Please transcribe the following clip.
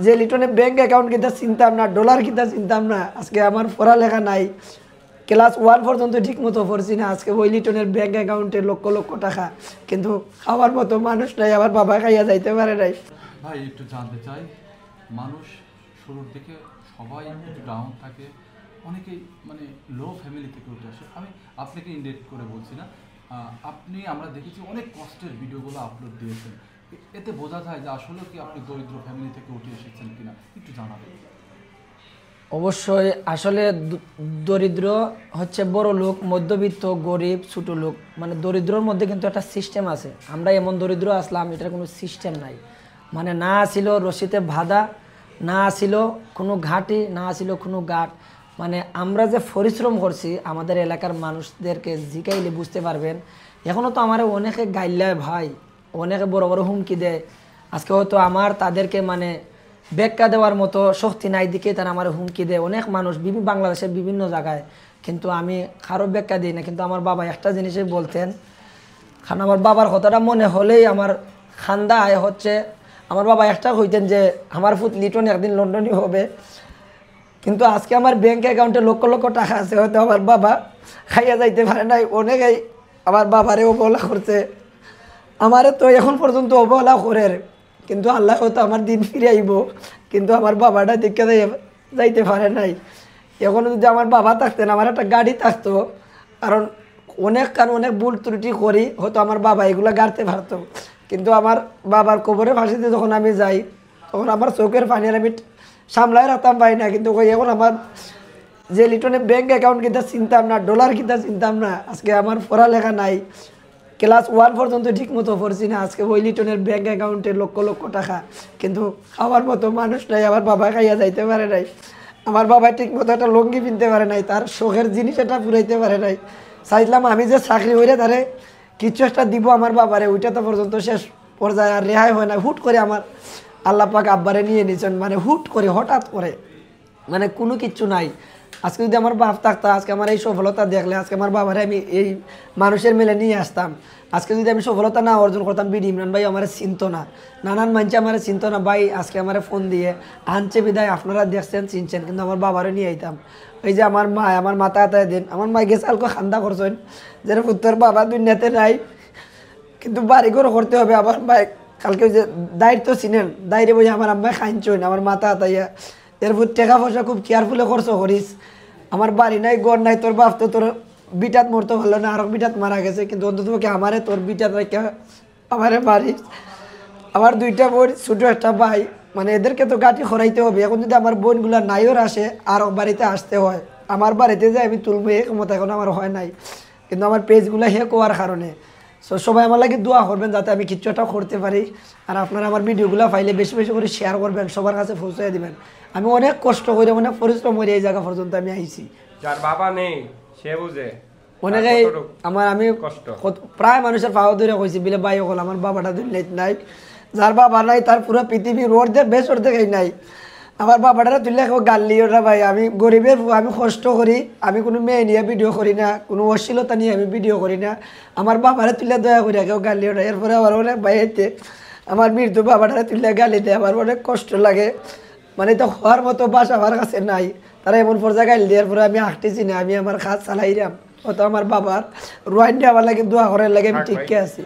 যে লিটনের bank account কিতা চিনতাম না, ডলার কিতা চিনতাম না, আজকে আমার পড়ালেখা নাই, ক্লাস 1 পর্যন্ত ঠিক মতো পড়ছি না, আজকে ওই লিটনের ব্যাংক অ্যাকাউন্টে লক্ষ লক্ষ টাকা, কিন্তু খাওয়ার মতো মানুষ নাই, আমার বাবা খাইয়া যাইতে পারে নাই। ভাই একটু জানতে চাই, মানুষ শুরুর দিকে সবাই একটু ডাউন থাকে, অনেকেই মানে লো ফ্যামিলি থেকে উঠে আসে। আমি আপনাকে ইন্ডিকেট করে বলছি না, আপনি আমরা দেখেছি অনেক কষ্টের ভিডিওগুলো আপলোড দিয়েছেন, এতে বোঝা যায় যে আসলে কি আপনি দরিদ্র ফ্যামিলি থেকে উঠে এসেছেন কিনা, একটু জানাবেন। অবশ্যই আসলে দরিদ্র হচ্ছে বড় লোক, মধ্যবিত্ত, গরিব, ছোট লোক, মানে দরিদ্রর মধ্যে কিন্তু একটা সিস্টেম আছে। আমরা এমন দরিদ্র আসলাম এটার কোনো সিস্টেম নাই, মানে না ছিল রশিতে বাঁধা, না ছিল কোনো ঘাটি, না ছিল কোনো ঘাট, মানে আমরা যে পরিশ্রম করছি আমাদের এলাকার মানুষদেরকে জিকাইলে বুঝতে পারবেন। এখনও তো আমার অনেকে গাইলায় ভাই, অনেকে বড় বড় হুমকি দেয়, আজকে হয়তো আমার তাদেরকে মানে ব্যাখ্যা দেওয়ার মতো শক্তি নাই দিকে তারা আমার হুমকি দেয়, অনেক মানুষ বাংলাদেশের বিভিন্ন জায়গায়, কিন্তু আমি কারো ব্যাখ্যা দিই না। কিন্তু আমার বাবা একটা জিনিসই বলতেন, কারণ আমার বাবার কথাটা মনে হলেই আমার খান্দা আয় হচ্ছে। আমার বাবা একটা কইতেন যে আমার ফুট লিটন একদিন লন্ডনই হবে, কিন্তু আজকে আমার ব্যাংক অ্যাকাউন্টে লক্ষ লক্ষ টাকা আছে, হয়তো আমার বাবা খাইয়া যাইতে পারে নাই। অনেকেই আমার বাবারে অবহেলা করছে, আমারে তো এখন পর্যন্ত অবহেলা করে, কিন্তু আল্লাহ হয়তো আমার দিন ফিরে আইব, কিন্তু আমার বাবাটা দেখে যাইতে পারে নাই। এখন যদি আমার বাবা থাকতেন, আমার একটা গাড়ি থাকতো, কারণ অনেক ভুল ত্রুটি করি, হয়তো আমার বাবা এগুলো গাড়তে পারতো, কিন্তু আমার বাবার কবরে ফাঁসিতে যখন আমি যাই তখন আমার চোখের পানি আমি সামলাই রাখতাম পাই না। কিন্তু এখন আমার যে লিটনের ব্যাংক অ্যাকাউন্ট কিতা চিনতাম না, ডলার কিতা চিনতাম না, আজকে আমার পড়ালেখা নাই, ক্লাস 1 পর্যন্ত ঠিক মতো পড়ছি না, আজকে ওই লিটনের ব্যাংক অ্যাকাউন্টে লক্ষ লক্ষ টাকা, কিন্তু খাওয়ার মতো মানুষ নাই, আমার বাবা খাইয়া যাইতে পারে নাই, আমার বাবা ঠিক মতো একটা লুঙ্গি কিনতে পারে নাই, তার শখের জিনিস এটা পুরাইতে পারে নাই। চাইছিলাম আমি যে চাকরি হইলে তারে কিছু একটা দিব আমার বাবারে, ওইটা তো পর্যন্ত শেষ পর্যায়ে আর রেহাই হয় না। হুট করে আমার আল্লাহ পাক আব্বারে নিয়ে নিয়েছেন, মানে হুট করে, হঠাৎ করে, মানে কোনো কিচ্ছু নাই। আজকে যদি আমার বাপ থাকতো, আজকে আমার এই সফলতা দেখলে আজকে আমার বাবারে আমি এই মানুষের মেলে নিয়ে আসতাম। আজকে যদি আমি সফলতা না অর্জন করতাম, বিডি ইমরান ভাই আমার চিনতো না, নানান মানছে আমার চিনতো না, ভাই আজকে আমার ফোন দিয়ে আনছে বিদায় আপনারা দেখছেন চিনছেন, কিন্তু আমার বাবারও নিয়ে আইতাম। এই যে আমার মা, আমার মাথা হাতায় দিন, আমার মা গেছে আলকো খান্দা করছেন যে পুত্তর বাবা দুনিয়াতে নাই, কিন্তু বাড়ি ঘর করতে হবে। আমার ভাই কালকে যে দায়িত্ব ছিলেন, দায়রে বই আমার আম্মাই খাইনছেন, আমার মাথা হাতাইয়া এরপর টাকা পয়সা খুব কেয়ারফুলে খরচ করিস, আমার বাড়ি নাই ঘর নাই, তোর বাপ তো তোর বিটাত মরতে পারলো না, আরো বিটাত মারা গেছে, কিন্তু অন্তত আমারে তোর বিটাত রেখে আমারে মারিস। আমার 2টা বোন, ছোটো একটা ভাই, মানে এদেরকে তো গাঠি খরাইতে হবে। এখন যদি আমার বোনগুলা নাইও আসে আর বাড়িতে আসতে হয়, আমার বাড়িতে যে আমি তুলবো এ ক্ষমতা এখন আমার হয় নাই, কিন্তু আমার পেজগুলো হেক হওয়ার কারণে। সো সবাই আমার লাগে দোয়া করবেন যাতে আমি কিছু একটা করতে পারি, আর আপনারা আমার ভিডিওগুলো পাইলে বেশি বেশি করে শেয়ার করবেন, সবার কাছে পৌঁছে দিবেন। আমি অনেক কষ্ট করে, অনেক পরিশ্রম করে এই জায়গা পর্যন্ত আমি আইছি। যার বাবা নেই সে বুঝে অনেকে আমি প্রায় মানুষের পাওয়া ধরে কইছি বিলে ভাই হল আমার বাবাটা দুনিয়ায় নাই, যার বাবা নাই তার পুরো পৃথিবী রোড বেশ অর্ধেক নাই। আমার বাবাটারা তুললে গাল্লি ওটা ভাই, আমি গরিবের, আমি কষ্ট করি, আমি কোনো মেয়ে নিয়ে ভিডিও করি না, কোনো অশ্লীলতা নিয়ে আমি ভিডিও করি না, আমার বাবারা তুললে দয়া করি কেউ গাল্লি ওটা। এরপরে আমার অনেক ভাইতে আমার মৃত্যু বাবাটারা তুললে গালি দেয়, আমার অনেক কষ্ট লাগে, মানে তো হওয়ার মতো বাসা আমার কাছে নাই, তারা এমন পর্যায়ে গাইল দেওয়ার পরে আমি হাঁটতেছি না, আমি আমার কাজ চালাইলাম, অত আমার বাবার রোয়াইন্ডে আমার লাগে দোয়া করার লাগে আমি ঠিক আছি।